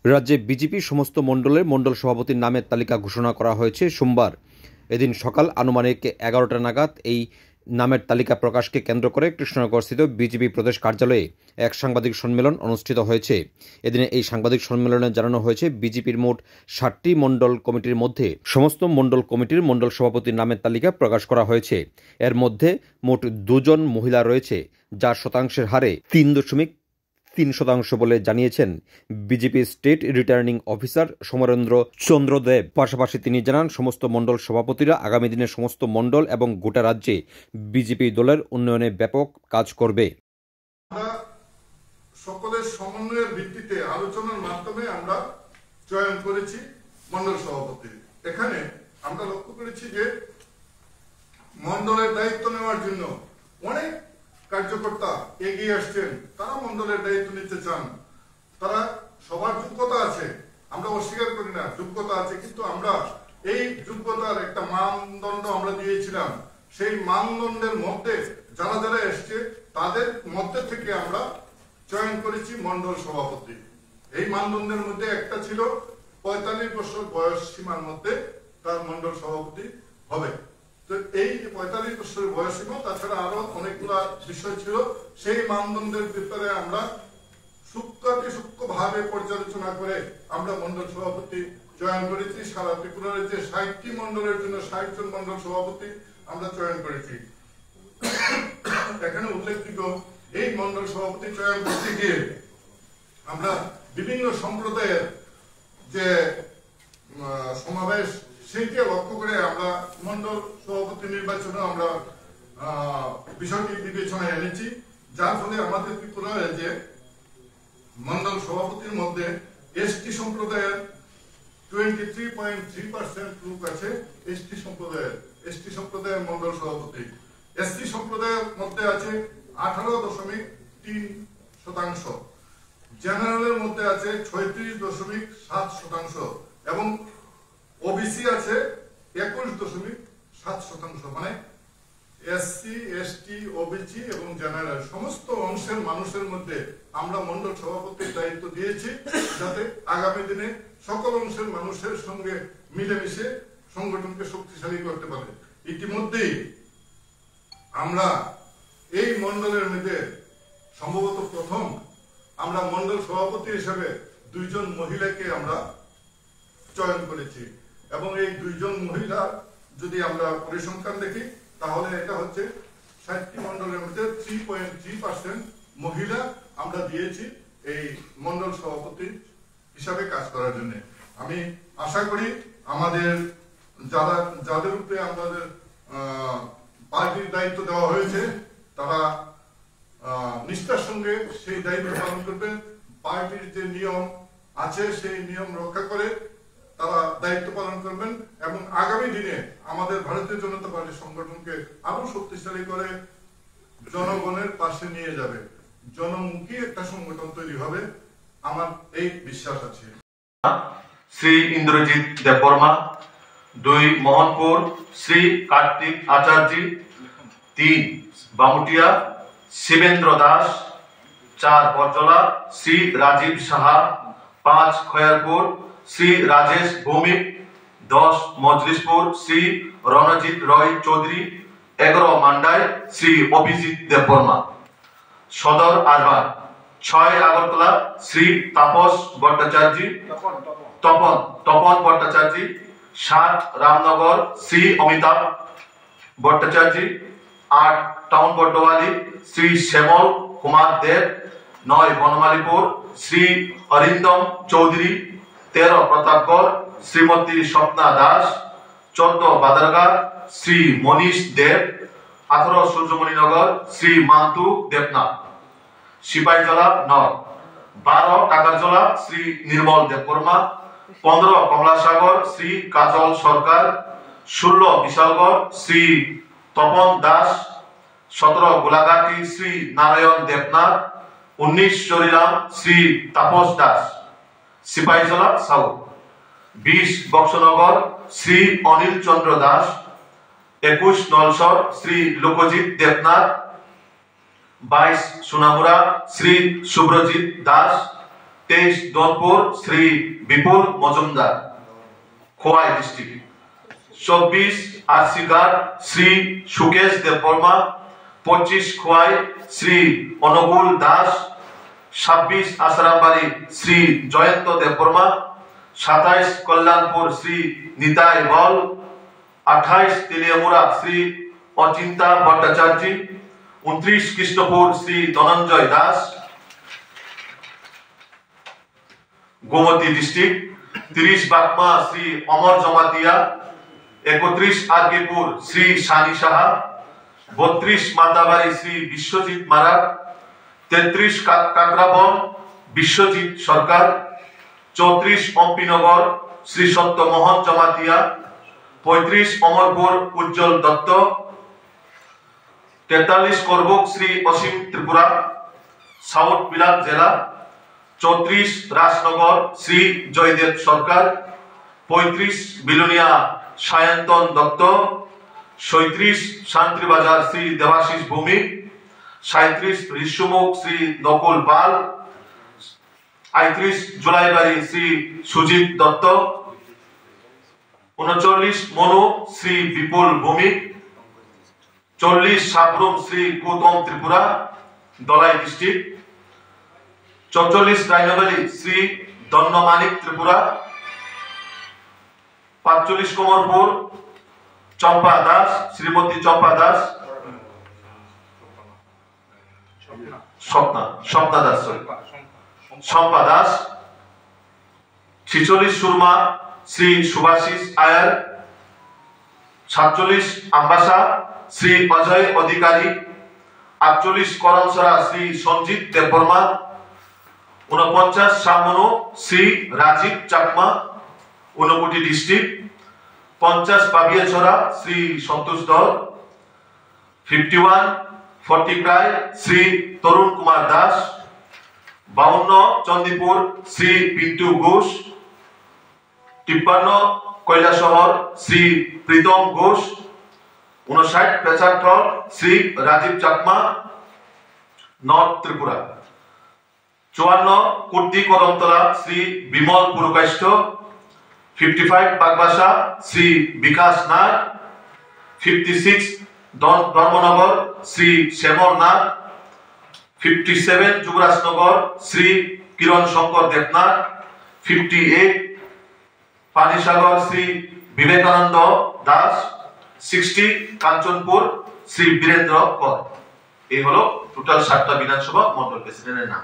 রাজ্যে বিজেপি সমস্ত মণ্ডলের মণ্ডল সভাপতির নামের তালিকা ঘোষণা করা হয়েছে সোমবার। এদিন সকাল আনুমানিক 11টা নাগাদ এই নামের তালিকা প্রকাশকে কেন্দ্র করে কৃষ্ণনগরস্থিত বিজেপি প্রদেশ কার্যালয়ে এক সাংবাদিক সম্মেলন অনুষ্ঠিত হয়েছে। এদিনে এই সাংবাদিক সম্মেলনে জানানো হয়েছে, বিজেপির মোট 60টি মণ্ডল কমিটির মধ্যে সমস্ত মণ্ডল কমিটির মণ্ডল সভাপতির নামের তালিকা প্রকাশ করা হয়েছে। এর মধ্যে মোট 2 জন মহিলা রয়েছে, যা শতাংশের হারে 3.3% বলে জানিয়েছেন BJP state returning officer Samarendra Chandra Deb. পাশাপাশি তিনি জানান, সমস্ত মণ্ডল সভাপতিরা আগামী দিনে সমস্ত মণ্ডল এবং গোটা রাজ্যে বিজেপি দলের উন্নয়নে ব্যাপক কাজ করবে। সকলের সমন্বয়ের ভিত্তিতে আলোচনার মাধ্যমে আমরা চয়ন করেছি মণ্ডল সভাপতি। এখানে আমরা লক্ষ্য করেছি যে মণ্ডলের দায়িত্ব নেওয়ার জন্য অনেক কার্যকর্তা এগিয়ে আসছেন, তারা মণ্ডলের দায়িত্ব নিতে চান। তারা সবার যোগ্যতা আছে, আমরা অস্বীকার করি না, যোগ্যতা আছে, কিন্তু আমরা এই যোগ্যতার একটা মানদণ্ড আমরা দিয়েছিলাম। সেই মানদণ্ডের মধ্যে যারা যারা এসছে তাদের মধ্যে থেকে আমরা চয়ন করেছি মণ্ডল সভাপতি। এই মানদণ্ডের মধ্যে একটা ছিল 45 বছর বয়স সীমার মধ্যে তার মণ্ডল সভাপতি হবে। তো এই 45 বছরের বয়স সীমা, তাছাড়া আরো অনেকগুলো বিষয় ছিল, সেই মানদণ্ডের ভিতরে আমরা সূক্ষ্মভাবে পর্যালোচনা করে আমরা মণ্ডল সভাপতি চয়ন করেছি। সারা ত্রিপুরার যে 60টি মণ্ডলের জন্য 60 জন মণ্ডল সভাপতি আমরা চয়ন করেছি। এখানে উল্লেখযোগ্য, এই মণ্ডল সভাপতি চয়ন করতে গিয়ে আমরা বিভিন্ন সম্প্রদায়ের যে সমাবেশ, সেইকে লক্ষ্য করে আমরা মণ্ডল সভাপতি নির্বাচনে আমরা বিষয়টি বিবেচনায় এনেছি, যার ফলে আমাদের ত্রিপুরার যে মণ্ডল সভাপতির মধ্যে এসটি সম্প্রদায়ের 23.3% লোক আছে। এসটি সম্প্রদায়ের মণ্ডল সভাপতি। এসসি সম্প্রদায়ের মধ্যে আছে 18.3%, জেনারেলের মধ্যে আছে 36.7% এবং ওবিসি আছে 21.7%। মানে এসসি, এসটি, ওবিসি এবং জেনারেল সমস্ত অংশের মানুষের মধ্যে আমরা মণ্ডল সভাপতির দায়িত্ব দিয়েছি, যাতে আগামী দিনে সকল অংশের মানুষের সঙ্গে মিলেমিশে সংগঠনকে শক্তিশালী করতে পারে। ইতিমধ্যেই আমরা এই মণ্ডলের মধ্যে সম্ভবত প্রথম আমরা মণ্ডল সভাপতি হিসেবে 2 জন মহিলাকে আমরা চয়ন করেছি, এবং এই 2 জন মহিলা যদি আমরা পরিসংখ্যান দেখি, তাহলে এটা হচ্ছে 60টি মণ্ডলের মধ্যে 3.3% মহিলা আমরা দিয়েছি এই মণ্ডল সভাপতি হিসাবে কাজ করার জন্য। আমি আশা করি আমাদের যাদের উপরে আমাদের পার্টির দায়িত্ব দেওয়া হয়েছে, তারা নিষ্ঠার সঙ্গে সেই দায়িত্ব পালন করবেন। পার্টির যে নিয়ম আছে সেই নিয়ম রক্ষা করে তারা দায়িত্ব পালন করবেন, এবং আগামী দিনে আমাদের ভারতীয় জনতা পার্টি সংগঠনকে আরো শক্তিশালী করে জনগণের পাশে নিয়ে যাবে। জনমুখী একটা সংগঠন তৈরি হবে, আমার এই বিশ্বাস আছে। শ্রী ইন্দ্রজিৎ দেববর্মা, 2 মোহনপুর শ্রী কার্তিক আচার্য, 3 বামুটিয়া শিবেন্দ্র দাস, 4 বরজলা শ্রী রাজীব সাহা, 5 খয়ারপুর শ্রী রাজেশ ভৌমিক, 10 মজলিশপুর শ্রী রণজিৎ রয় চৌধুরী, 11 মান্ডায় শ্রী অভিজিৎ দেববর্মা। সদর আরবান 6 আগরতলা শ্রী তাপস ভট্টাচার্য, তপন ভট্টাচার্য, 7 রামনগর শ্রী অমিতাভ ভট্টাচার্য, 8 টাউন বড্ডওয়ালি শ্রী শ্যামল কুমার দেব, 9 বনমালীপুর শ্রী অরিন্দম চৌধুরী, 13 প্রতাপগড় শ্রীমতী স্বপ্না দাস, 14 বাদারঘাট শ্রী মনীষ দেব, 18 সূর্যমণিনগর শ্রী মান্তু দেবনাথ, সিপাহীজলা 9, 12 টাকারজলা শ্রী নির্মল দেববর্মা, 15 কমলাসাগর শ্রী কাজল সরকার, 16 বিশালগড় শ্রী তপন দাস, 17 গোলাঘাটি শ্রী নারায়ণ দেবনাথ, 19 চরিরাম শ্রী তাপস দাস, সিপাহীজলা সাউথ, 20 বক্সনগর শ্রী অনিল চন্দ্র দাস, 21 নলসর শ্রী লোকজিৎ দেবনাথ, 22 সোনামুড়া শ্রী শুভ্রজিৎ দাস, 23 দনপুর শ্রী বিপুল মজুমদার খোয়াই ডিস্ট্রিক্ট। 24 আরসিঘাট শ্রী সুকেশ দেববর্মা। 25 খোয়াই শ্রী অনুকূল দাস। 26 আসারামবাড়ি শ্রী জয়ন্ত দেববর্মা। 27 কল্যাণপুর শ্রী নিতাই বল। 28 তেলিয়ামুড়া শ্রী অচিন্তা ভট্টাচার্য। 29 কৃষ্ণপুর শ্রী ধনঞ্জয় দাস গোমতী ডিস্ট্রিক্ট। 30 বাকমা শ্রী অমর জমাতিয়া। 31 আরকেপুর শ্রী সানি সাহা। 32 মাতাবাড়ি শ্রী বিশ্বজিৎ মারাক। 33 কাকরাবন বিশ্বজিৎ সরকার। 34 অম্পিনগর শ্রী সত্যমোহন জমাতিয়া। 35 অমরপুর উজ্জ্বল দত্ত। 43 করবুক শ্রী অসীম ত্রিপুরা সাউথ বিলাত জেলা। 34 রাজনগর শ্রী জয়দেব সরকার। 35 বিলুনিয়া সায়ন্তন দত্ত। 37 শান্তিবাজার শ্রী দেবাশিস ভৌমিক। 37 ঋষ্যমুখ শ্রী নকুল পাল। 38 জুলাইবাড়ি শ্রী সুজিত দত্ত। 39 মনু শ্রী বিপুল ভৌমিক। 40 সাবরুম শ্রী গৌতম ত্রিপুরা দলাই ডিস্ট্রিক্ট। 44 রাইনাবালি শ্রী দন্নমানিক ত্রিপুরা। 45 কোমরপুর চম্পা দাস শ্রীমতী চম্পা দাস স্বপ্না দাস শম্পা দাস। 46 সুরমা শ্রী সুভাষিস আয়ার। 47 আম্বাসা শ্রী অজয় অধিকারী। 48 করমসরা শ্রী সঞ্জিত দেববর্মা। 49 সামনু শ্রী রাজীব চাকমা ঊনকোটি ডিস্ট্রিক্ট। 50 পাবিয়াছড়া শ্রী সন্তোষ ধর। 51 ফটিকরায় শ্রী তরুণ কুমার দাস। 52 চন্দিপুর শ্রী পিন্টু ঘোষ। 53 কৈলাসহর শ্রী প্রীতম ঘোষ। 59 পেচারথল শ্রী রাজীব চাকমা নর্থ ত্রিপুরা। 54 কুর্তি কদমতলা শ্রী বিমল পুরকাষ্ঠ। 55 বাগবাসা শ্রী বিকাশ নাথ। 56 ধর্মনগর শ্রী শ্যামল নাথ। 57 যুবরাজনগর শ্রী কিরণ শঙ্কর দেবনাথ। 58 পানিসাগর শ্রী বিবেকানন্দ দাস। 60 কাঞ্চনপুর শ্রী বীরেন্দ্র কর। এই হলো টোটাল 7টা বিধানসভা মন্ডল প্রেসিডেন্টের নাম।